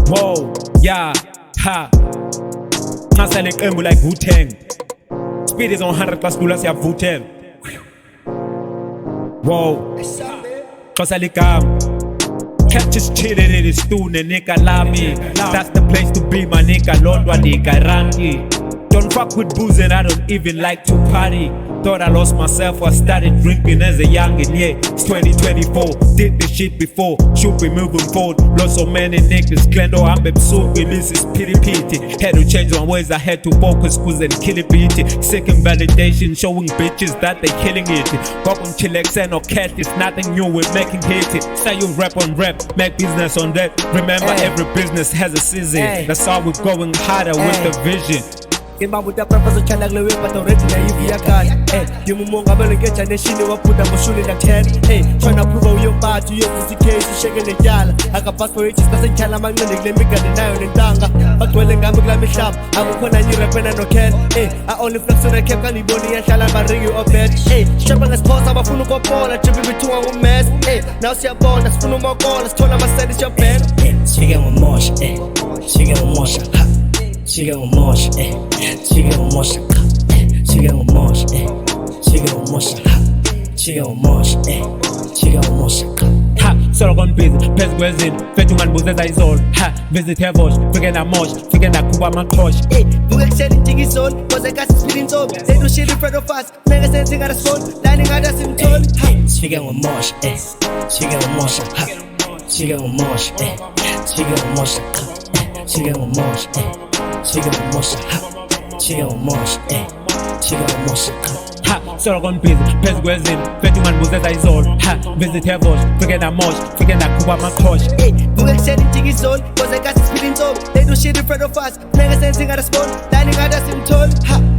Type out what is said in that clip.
Whoa, yeah, ha. Ngasale qembu like Wu-Tang. Speed is on 100 plus kula siya Wu-Tang. Whoa, Xhosa Ligama. Catch is chillin' in the stool, nigga lami. That's the place to be, my nigga. Londwa nigga rangi. Don't fuck with booze and I don't even like to party. Thought I lost myself, I started drinking as a youngin', yeah. It's 2024, did this shit before, should be moving forward. Lost so many niggas, Glendo, I'm absorbed, this is pity. Had to change my ways, I had to focus, cause and kill it, beat it. Second validation, showing bitches that they killing it. Fuck on chillax and no cat, it's nothing new, we're making hit. Say you rap on rap, make business on that. Remember every business has a season, that's how we're going harder with the vision. Imba buta preface chala glewe pato reti na yugi yakani Yumu monga bele ngecha neshini waputa mushuli na 10 Tryna prove uyo mbatu yo kuzikeshi shege ne jala Haka passport riches kasa chala magnani glemika denayo nentanga Batwele ngambi gla mishab Hamu kona nyirepena no ken I only flex on the cap kani boni ya shala baringi obed Shepa nga sposa bafunu kwa pola Chibi bitunga umes Now siya bona sifunu mokola Stola masendis your pen Chicken with Mosha, chicken with Mosha, chicken with Mosha, chicken with Mosha, chicken with Mosha, chicken with Mosha, chicken with Mosha, chicken with Mosha. Ha, solo gone busy, pes gwezin, fetu man buzeza izol. Ha, visit her voice, figure na mosh, figure na kuba makosh. Do excelling thing is on, cause I got spinning zone. They do shit in front of us, mega sensing at a phone, lining at us in turn. Chicken with Mosha, chicken with Mosha, chicken with Mosha, chicken with Mosha, chicken with Mosha, chicken with Mosha, chicken with Mosha, chicken with Mosha. Ha, solo gone busy, pes gwezin, fetu man buzeza izol. Ha, visit her voice, figure na mosh, figure na kuba makosh. Do excelling thing is on, cause I got spinning zone. They do shit in front of us, mega sensing at a phone, lining at us in turn.